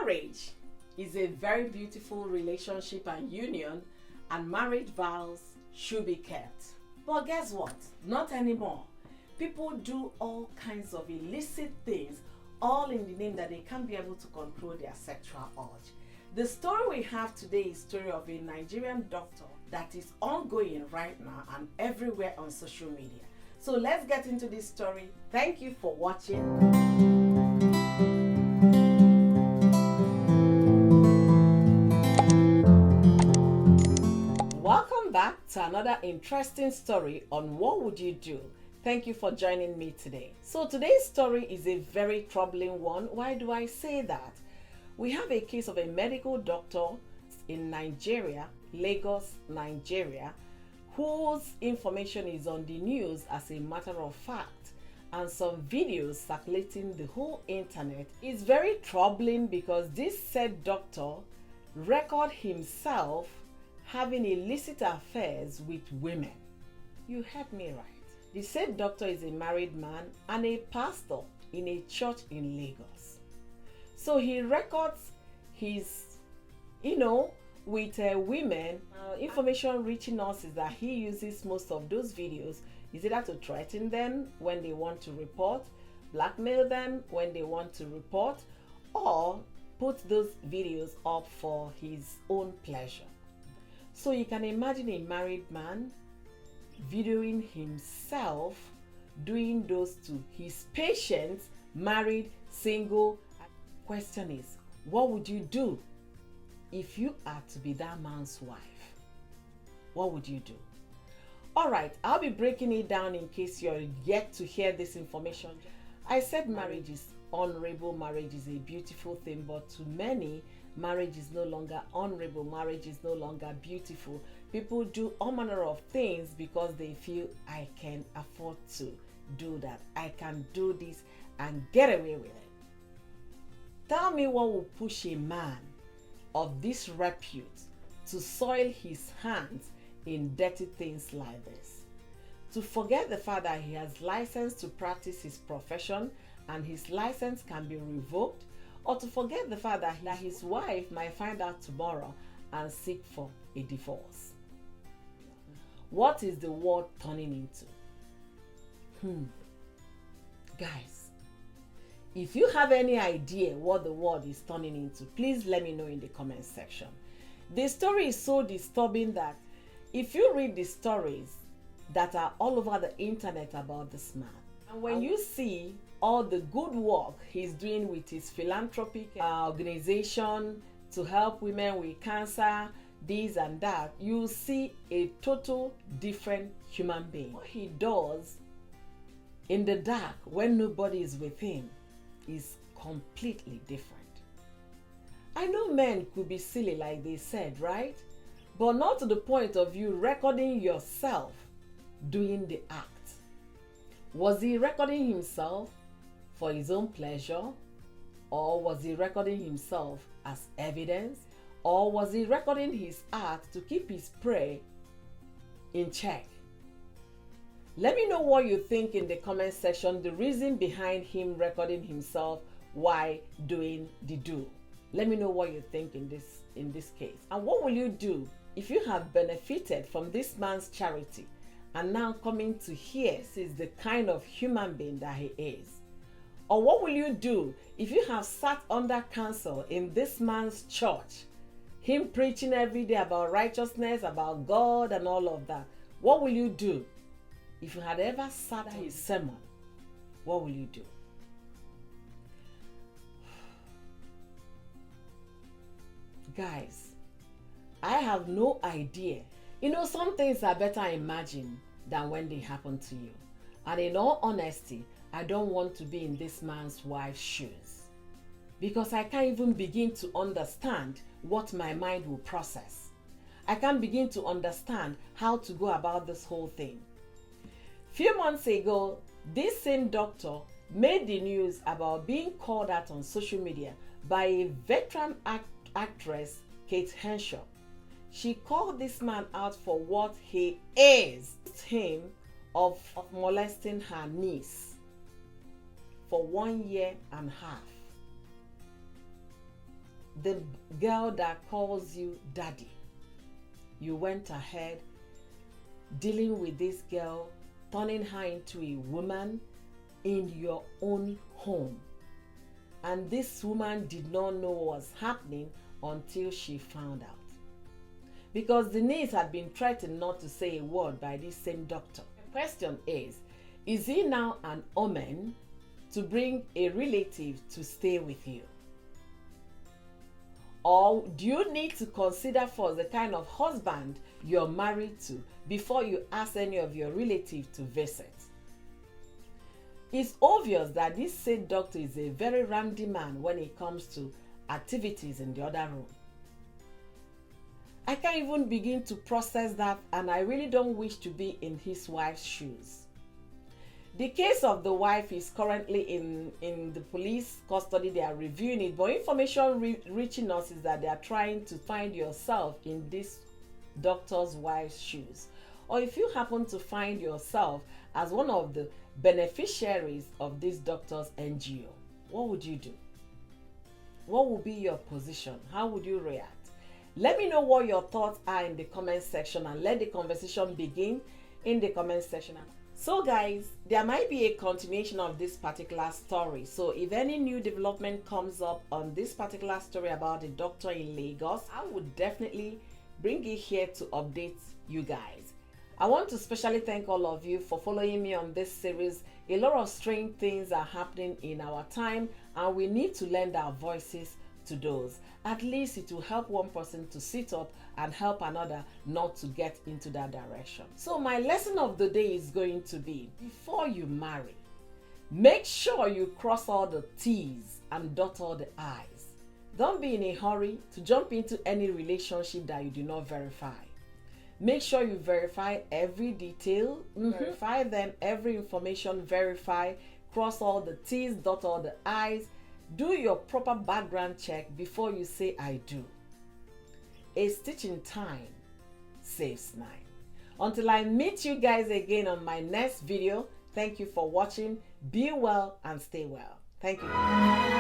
Marriage is a very beautiful relationship and union, and marriage vows should be kept. But guess what? Not anymore. People do all kinds of illicit things, all in the name that they can't be able to control their sexual urge. The story we have today is the story of a Nigerian doctor that is ongoing right now and everywhere on social media. So let's get into this story. Thank you for watching. Welcome back to another interesting story on What Would You Do? Thank you for joining me today. So today's story is a very troubling one. Why do I say that? We have a case of a medical doctor in Nigeria, Lagos, Nigeria, whose information is on the news as a matter of fact, and some videos circulating the whole internet. Is very troubling because this said doctor record himself having illicit affairs with women. You heard me right. The said doctor is a married man and a pastor in a church in Lagos. So he records his, with women. Information reaching us is that he uses most of those videos is either to threaten them when they want to report, blackmail them when they want to report, or put those videos up for his own pleasure. So you can imagine a married man videoing himself doing those to his patients, married, single. Question is, what would you do if you are to be that man's wife? What would you do? All right, I'll be breaking it down in case you're yet to hear this information. I said marriage is honorable, marriage is a beautiful thing, but to many, marriage is no longer honorable, marriage is no longer beautiful. People do all manner of things because they feel, I can afford to do that, I can do this and get away with it. Tell me what will push a man of this repute to soil his hands in dirty things like this, to forget the fact that he has license to practice his profession and his license can be revoked, or to forget the fact that his wife might find out tomorrow and seek for a divorce. What is the world turning into? Guys, if you have any idea what the world is turning into, please let me know in the comment section. The story is so disturbing that if you read the stories that are all over the internet about this man, and when you see all the good work he's doing with his philanthropic organization to help women with cancer, this and that, you see a total different human being. What he does in the dark when nobody is with him is completely different. I know men could be silly like they said, right? But not to the point of you recording yourself doing the act. Was he recording himself for his own pleasure? Or was he recording himself as evidence? Or was he recording his act to keep his prey in check? Let me know what you think in the comment section, the reason behind him recording himself while doing the do. Let me know what you think in this case. And what will you do if you have benefited from this man's charity and now coming to hear is the kind of human being that he is? Or what will you do if you have sat under counsel in this man's church, him preaching every day about righteousness, about God and all of that? What will you do? If you had ever sat his sermon, what will you do? Guys, I have no idea. Some things are better imagined than when they happen to you. And in all honesty, I don't want to be in this man's wife's shoes, because I can't even begin to understand what my mind will process. I can't begin to understand how to go about this whole thing. Few months ago, this same doctor made the news about being called out on social media by a veteran actress, Kate Henshaw. She called this man out for what he is, him of molesting her niece for 1.5 years. the girl that calls you daddy. You went ahead dealing with this girl, turning her into a woman in your own home. And this woman did not know what was happening until she found out. Because the niece had been threatened not to say a word by this same doctor. The question is he now an omen to bring a relative to stay with you? Or do you need to consider first the kind of husband you're married to before you ask any of your relatives to visit? It's obvious that this said doctor is a very randy man when it comes to activities in the other room. I can't even begin to process that, and I really don't wish to be in his wife's shoes. The case of the wife is currently in the police custody. They are reviewing it, but information reaching us is that they are trying to find yourself in this doctor's wife's shoes. Or if you happen to find yourself as one of the beneficiaries of this doctor's NGO, what would you do? What would be your position? How would you react? Let me know what your thoughts are in the comment section, and let the conversation begin in the comment section. So guys, there might be a continuation of this particular story. So if any new development comes up on this particular story about a doctor in Lagos, I would definitely bring it here to update you guys. I want to especially thank all of you for following me on this series. A lot of strange things are happening in our time, and we need to lend our voices to those. At least it will help one person to sit up and help another not to get into that direction. So my lesson of the day is going to be, before you marry, make sure you cross all the T's and dot all the I's. Don't be in a hurry to jump into any relationship that you do not verify. Make sure you verify every detail, verify them, every information, verify, cross all the T's, dot all the I's. Do your proper background check before you say I do. A stitch in time saves 9. Until I meet you guys again on my next video, thank you for watching. Be well and stay well. Thank you.